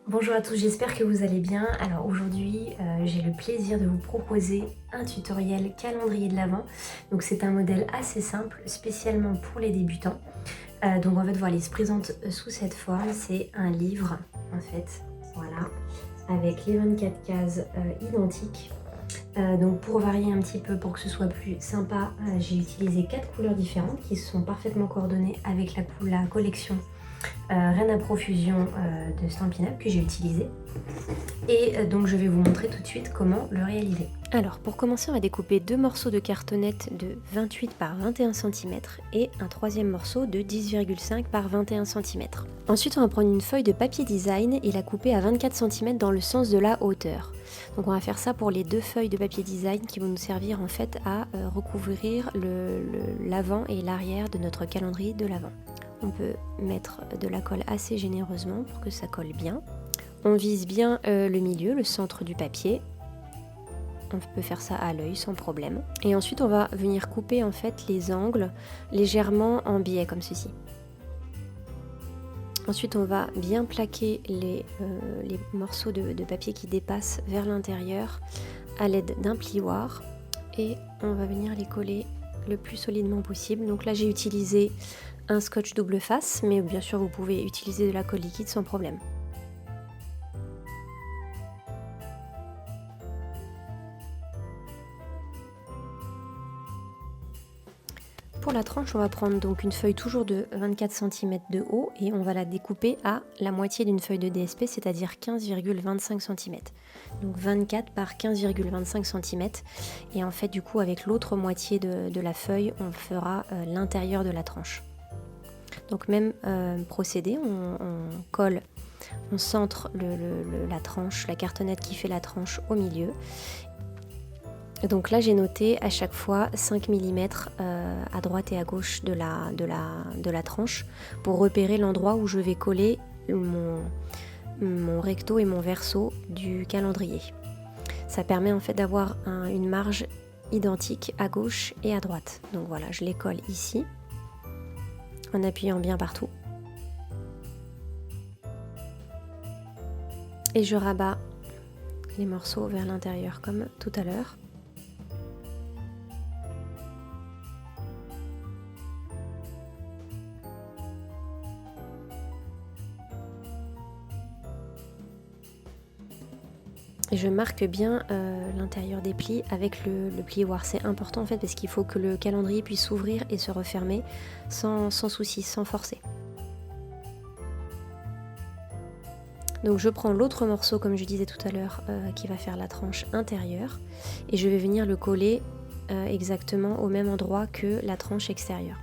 Bonjour à tous, j'espère que vous allez bien. Alors aujourd'hui, j'ai le plaisir de vous proposer un tutoriel calendrier de l'Avent. Donc c'est un modèle assez simple, spécialement pour les débutants. Donc en fait, voilà, il se présente sous cette forme. C'est un livre, en fait, voilà, avec les 24 cases identiques. Donc pour varier un petit peu, pour que ce soit plus sympa, j'ai utilisé 4 couleurs différentes qui sont parfaitement coordonnées avec la collection Reine à profusion de Stampin' Up que j'ai utilisé. Et donc je vais vous montrer tout de suite comment le réaliser. Alors pour commencer, on va découper deux morceaux de cartonnette de 28 par 21 cm et un troisième morceau de 10,5 par 21 cm. Ensuite, on va prendre une feuille de papier design et la couper à 24 cm dans le sens de la hauteur. Donc on va faire ça pour les deux feuilles de papier design qui vont nous servir en fait à recouvrir l'avant et l'arrière de notre calendrier de l'Avent. On peut mettre de la colle assez généreusement pour que ça colle bien. On vise bien le milieu, le centre du papier. On peut faire ça à l'œil sans problème. Et ensuite, on va venir couper en fait les angles légèrement en biais comme ceci. Ensuite, on va bien plaquer les morceaux de papier qui dépassent vers l'intérieur à l'aide d'un plioir. Et on va venir les coller le plus solidement possible. Donc là, j'ai utilisé un scotch double face, mais bien sûr, vous pouvez utiliser de la colle liquide sans problème. Pour la tranche, on va prendre donc une feuille toujours de 24 cm de haut et on va la découper à la moitié d'une feuille de DSP, c'est-à-dire 15,25 cm. Donc 24 par 15,25 cm. Et en fait, du coup, avec l'autre moitié de la feuille, on fera l'intérieur de la tranche. Donc même procédé, on colle, on centre la tranche, la cartonnette qui fait la tranche au milieu. Donc là j'ai noté à chaque fois 5 mm à droite et à gauche de la tranche pour repérer l'endroit où je vais coller mon recto et mon verso du calendrier. Ça permet en fait d'avoir une marge identique à gauche et à droite. Donc voilà, je les colle ici en appuyant bien partout. Et je rabats les morceaux vers l'intérieur comme tout à l'heure. Et je marque bien l'intérieur des plis avec le plioir. C'est important en fait parce qu'il faut que le calendrier puisse s'ouvrir et se refermer sans souci, sans forcer. Donc je prends l'autre morceau, comme je disais tout à l'heure, qui va faire la tranche intérieure et je vais venir le coller exactement au même endroit que la tranche extérieure.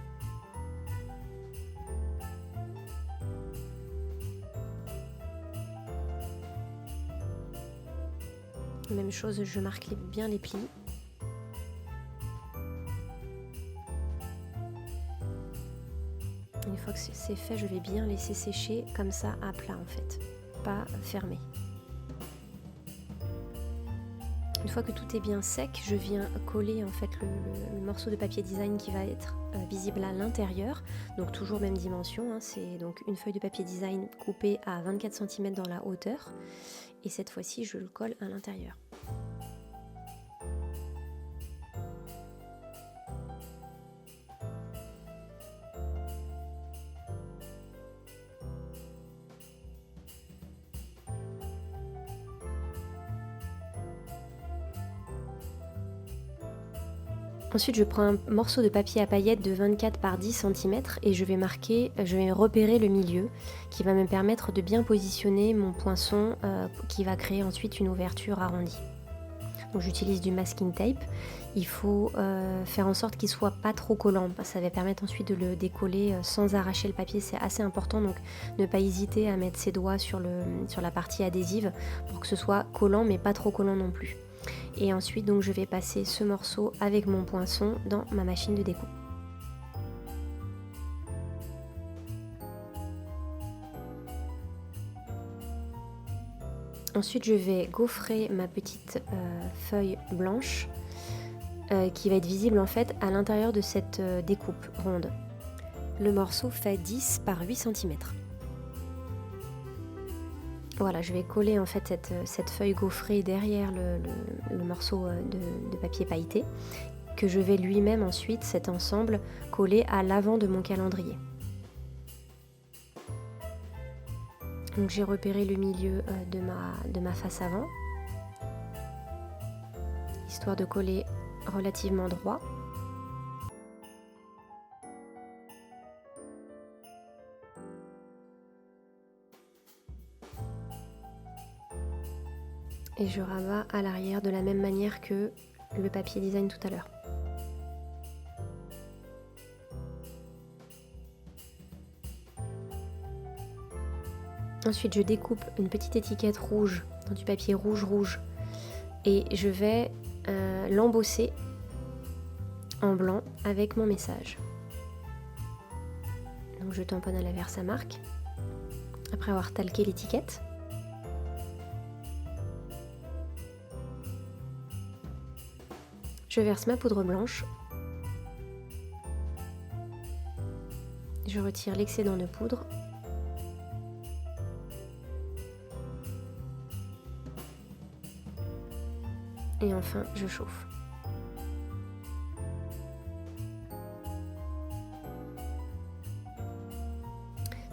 Même chose, je marque bien les plis. Une fois que c'est fait, je vais bien laisser sécher comme ça à plat en fait, pas fermé. Une fois que tout est bien sec, je viens coller en fait le morceau de papier design qui va être visible à l'intérieur. Donc toujours même dimension, hein, c'est donc une feuille de papier design coupée à 24 cm dans la hauteur. Et cette fois-ci, je le colle à l'intérieur. Ensuite, je prends un morceau de papier à paillettes de 24 par 10 cm et je vais repérer le milieu qui va me permettre de bien positionner mon poinçon qui va créer ensuite une ouverture arrondie. Donc j'utilise du masking tape. Il faut faire en sorte qu'il ne soit pas trop collant. Ça va permettre ensuite de le décoller sans arracher le papier. C'est assez important, donc ne pas hésiter à mettre ses doigts sur la partie adhésive pour que ce soit collant mais pas trop collant non plus. Et ensuite donc je vais passer ce morceau avec mon poinçon dans ma machine de découpe. Ensuite je vais gaufrer ma petite feuille blanche qui va être visible en fait à l'intérieur de cette découpe ronde. Le morceau fait 10 par 8 cm. Voilà, je vais coller en fait cette feuille gaufrée derrière le morceau de papier pailleté, que je vais lui-même ensuite, cet ensemble, coller à l'avant de mon calendrier. Donc j'ai repéré le milieu de ma face avant, histoire de coller relativement droit. Et je rabats à l'arrière de la même manière que le papier design tout à l'heure. Ensuite, je découpe une petite étiquette rouge dans du papier rouge et je vais l'embosser en blanc avec mon message. Donc je tamponne à la Versamark après avoir talqué l'étiquette. Je verse ma poudre blanche. Je retire l'excédent de poudre. Et enfin, je chauffe.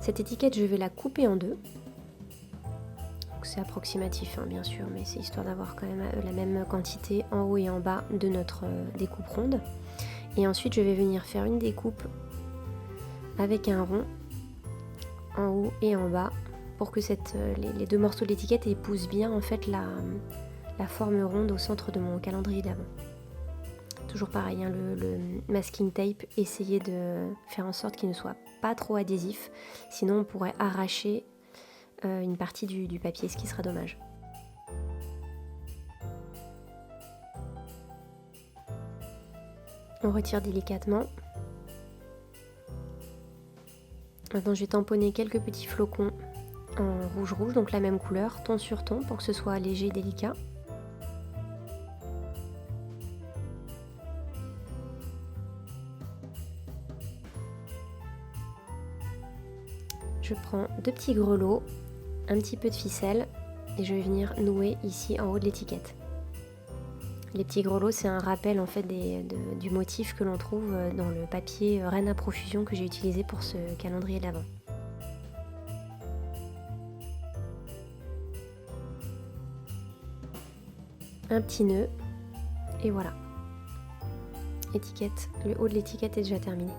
Cette étiquette, je vais la couper en deux. C'est approximatif, hein, bien sûr, mais c'est histoire d'avoir quand même la même quantité en haut et en bas de notre découpe ronde. Et ensuite, je vais venir faire une découpe avec un rond en haut et en bas pour que les deux morceaux de l'étiquette épousent bien en fait la forme ronde au centre de mon calendrier d'avant. Toujours pareil, hein, le masking tape, essayez de faire en sorte qu'il ne soit pas trop adhésif, sinon on pourrait arracher une partie du papier, ce qui sera dommage. On retire délicatement. Maintenant je vais tamponner quelques petits flocons en rouge, donc la même couleur, ton sur ton, pour que ce soit léger et délicat. Je prends deux petits grelots, un petit peu de ficelle et je vais venir nouer ici en haut de l'étiquette. Les petits grelots, c'est un rappel en fait du motif que l'on trouve dans le papier Reine à profusion que j'ai utilisé pour ce calendrier de l'Avent. Un petit nœud et voilà. Étiquette, le haut de l'étiquette est déjà terminé.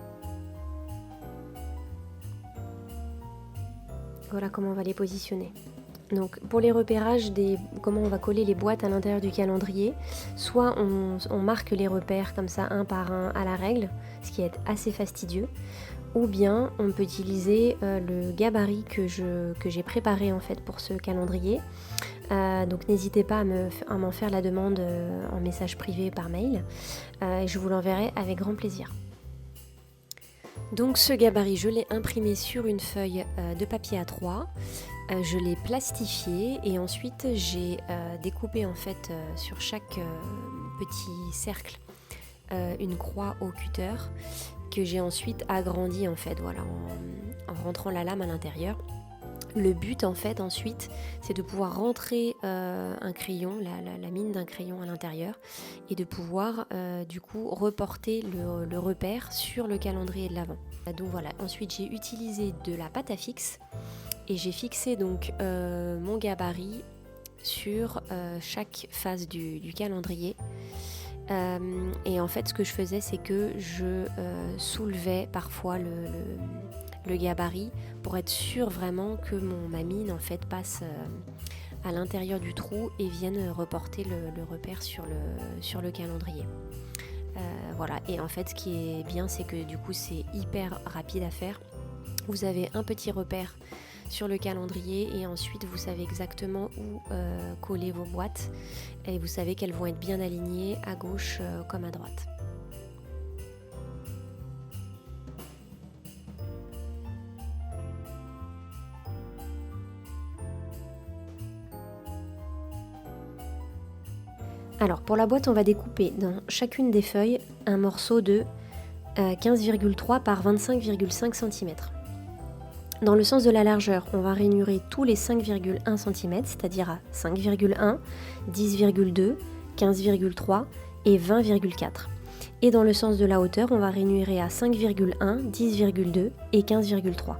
Voilà comment on va les positionner. Donc pour les repérages, comment on va coller les boîtes à l'intérieur du calendrier, soit on marque les repères comme ça un par un à la règle, ce qui est assez fastidieux, ou bien on peut utiliser le gabarit que j'ai préparé en fait pour ce calendrier. Donc n'hésitez pas à m'en faire la demande en message privé par mail, et je vous l'enverrai avec grand plaisir. Donc ce gabarit, je l'ai imprimé sur une feuille de papier A3, je l'ai plastifié et ensuite j'ai découpé en fait sur chaque petit cercle une croix au cutter que j'ai ensuite agrandi en fait, voilà, en rentrant la lame à l'intérieur. Le but en fait ensuite c'est de pouvoir rentrer un crayon, la mine d'un crayon à l'intérieur et de pouvoir du coup reporter le repère sur le calendrier de l'Avent. Donc voilà, ensuite j'ai utilisé de la pâte à fixe et j'ai fixé donc mon gabarit sur chaque face du calendrier. Et en fait ce que je faisais c'est que je soulevais parfois le gabarit pour être sûr vraiment que ma mine en fait passe à l'intérieur du trou et vienne reporter le repère sur le calendrier. Voilà, et en fait ce qui est bien c'est que du coup c'est hyper rapide à faire. Vous avez un petit repère sur le calendrier et ensuite vous savez exactement où coller vos boîtes et vous savez qu'elles vont être bien alignées à gauche comme à droite. Alors pour la boîte on va découper dans chacune des feuilles un morceau de 15,3 par 25,5 cm. Dans le sens de la largeur, on va rainurer tous les 5,1 cm, c'est-à-dire à 5,1, 10,2, 15,3 et 20,4. Et dans le sens de la hauteur, on va rainurer à 5,1, 10,2 et 15,3.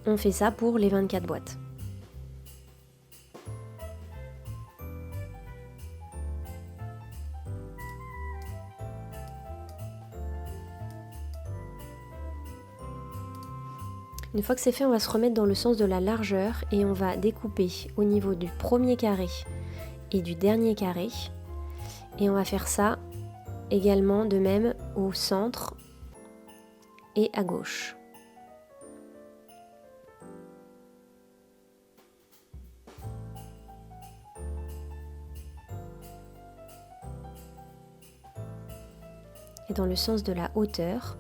On fait ça pour les 24 boîtes. Une fois que c'est fait, on va se remettre dans le sens de la largeur et on va découper au niveau du premier carré et du dernier carré. Et on va faire ça également de même au centre et à gauche. Et dans le sens de la hauteur,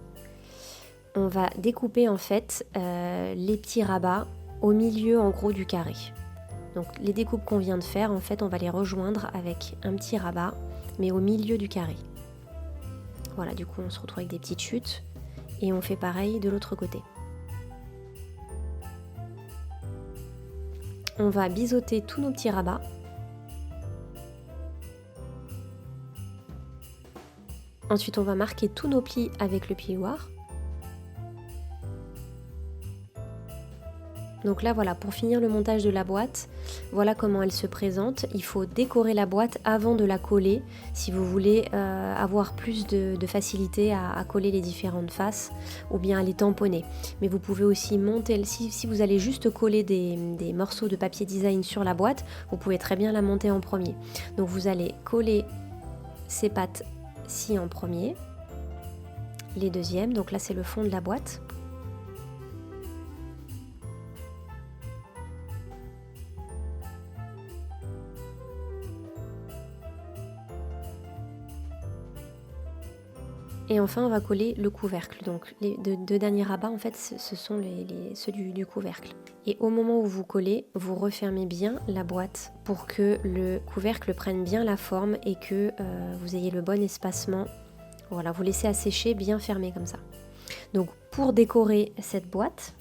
on va découper en fait les petits rabats au milieu en gros du carré. Donc les découpes qu'on vient de faire, en fait on va les rejoindre avec un petit rabat mais au milieu du carré. Voilà, du coup on se retrouve avec des petites chutes et on fait pareil de l'autre côté. On va biseauter tous nos petits rabats. Ensuite on va marquer tous nos plis avec le plioir. Donc là voilà, pour finir le montage de la boîte, voilà comment elle se présente. Il faut décorer la boîte avant de la coller si vous voulez avoir plus de facilité à coller les différentes faces ou bien à les tamponner. Mais vous pouvez aussi monter, si vous allez juste coller des morceaux de papier design sur la boîte, vous pouvez très bien la monter en premier. Donc vous allez coller ces pattes-ci en premier, les deuxièmes, donc là c'est le fond de la boîte. Et enfin on va coller le couvercle, donc les deux derniers rabats en fait ce sont ceux du couvercle. Et au moment où vous collez, vous refermez bien la boîte pour que le couvercle prenne bien la forme et que vous ayez le bon espacement. Voilà, vous laissez assécher bien fermé comme ça. Donc pour décorer cette boîte,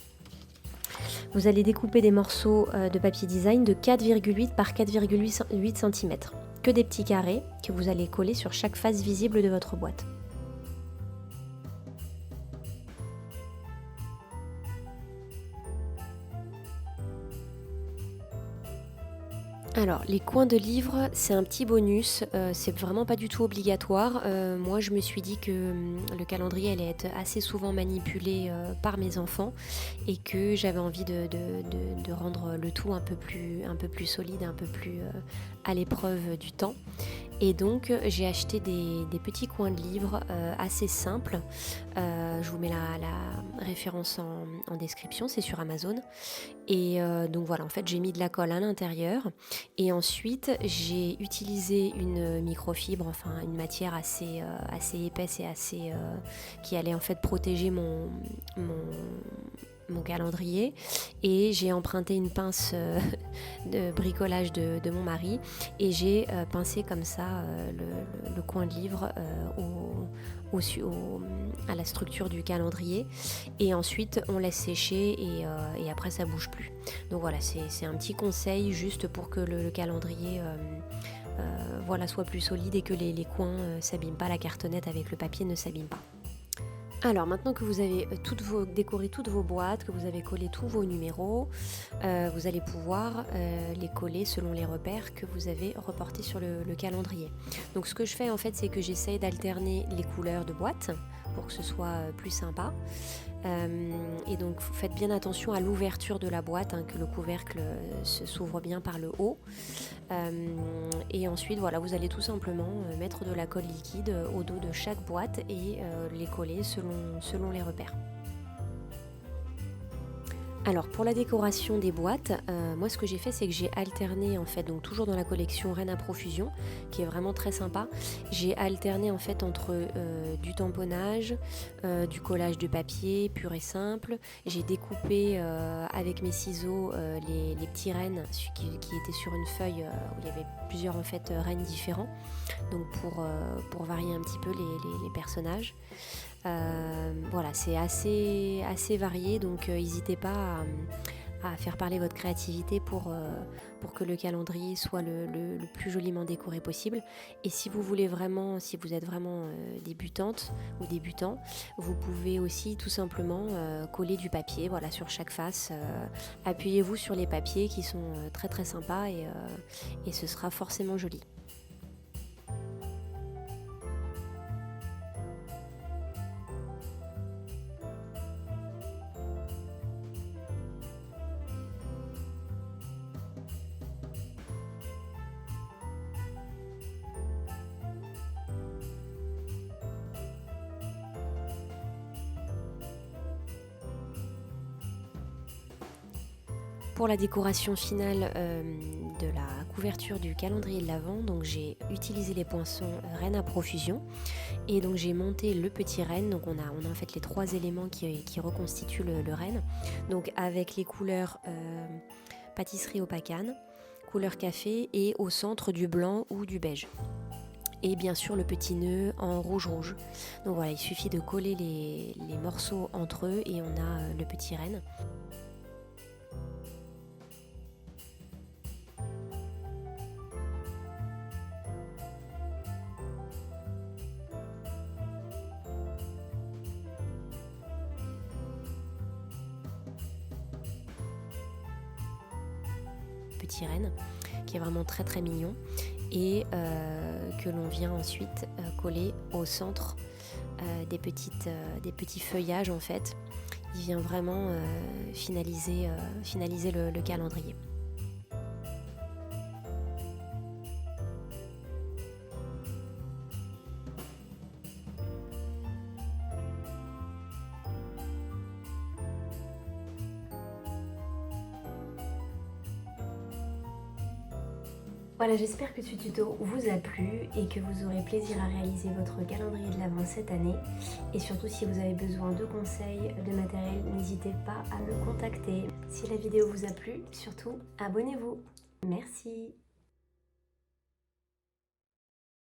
vous allez découper des morceaux de papier design de 4,8 par 4,8 cm. Que des petits carrés que vous allez coller sur chaque face visible de votre boîte. Alors, les coins de livres, c'est un petit bonus, c'est vraiment pas du tout obligatoire. Moi, je me suis dit que le calendrier allait être assez souvent manipulé par mes enfants et que j'avais envie de rendre le tout un peu plus solide, un peu plus à l'épreuve du temps. Et donc, j'ai acheté des petits coins de livres assez simples. Je vous mets la référence en description, c'est sur Amazon. Et donc voilà, en fait j'ai mis de la colle à l'intérieur et ensuite j'ai utilisé une microfibre, enfin une matière assez épaisse et qui allait en fait protéger mon calendrier, et j'ai emprunté une pince de bricolage de mon mari et j'ai pincé comme ça le coin de livre à la structure du calendrier, et ensuite on laisse sécher et après ça bouge plus. Donc voilà, c'est un petit conseil juste pour que le calendrier soit plus solide et que les coins s'abîment pas, la cartonnette avec le papier ne s'abîme pas. Alors maintenant que vous avez décoré toutes vos boîtes, que vous avez collé tous vos numéros, vous allez pouvoir les coller selon les repères que vous avez reportés sur le calendrier. Donc ce que je fais en fait, c'est que j'essaye d'alterner les couleurs de boîtes pour que ce soit plus sympa. Et donc faites bien attention à l'ouverture de la boîte, que le couvercle s'ouvre bien par le haut. Et ensuite voilà, vous allez tout simplement mettre de la colle liquide au dos de chaque boîte et les coller selon les repères. Alors pour la décoration des boîtes, moi ce que j'ai fait, c'est que j'ai alterné en fait, donc toujours dans la collection Reine à Profusion, qui est vraiment très sympa, j'ai alterné en fait entre du tamponnage, du collage de papier pur et simple. J'ai découpé avec mes ciseaux les petits rennes qui étaient sur une feuille où il y avait plusieurs en fait rennes différents, donc pour varier un petit peu les personnages. Voilà, c'est assez varié, donc n'hésitez pas à faire parler votre créativité pour que le calendrier soit le plus joliment décoré possible. Et si vous voulez vraiment, si vous êtes vraiment débutante ou débutant, vous pouvez aussi tout simplement coller du papier, voilà, sur chaque face. Appuyez-vous sur les papiers qui sont très très sympas et ce sera forcément joli. Pour la décoration finale de la couverture du calendrier de l'Avent, donc j'ai utilisé les poinçons renne à profusion et donc j'ai monté le petit renne. Donc on a en fait les 3 éléments qui reconstituent le renne. Donc avec les couleurs pâtisserie opacane, couleur café et au centre du blanc ou du beige. Et bien sûr le petit nœud en rouge. Donc voilà, il suffit de coller les morceaux entre eux et on a le petit renne. Petit renne qui est vraiment très très mignon et que l'on vient ensuite coller au centre des petits feuillages en fait. Il vient vraiment finaliser le calendrier. Voilà, j'espère que ce tuto vous a plu et que vous aurez plaisir à réaliser votre calendrier de l'Avent cette année. Et surtout, si vous avez besoin de conseils, de matériel, n'hésitez pas à me contacter. Si la vidéo vous a plu, surtout, abonnez-vous. Merci.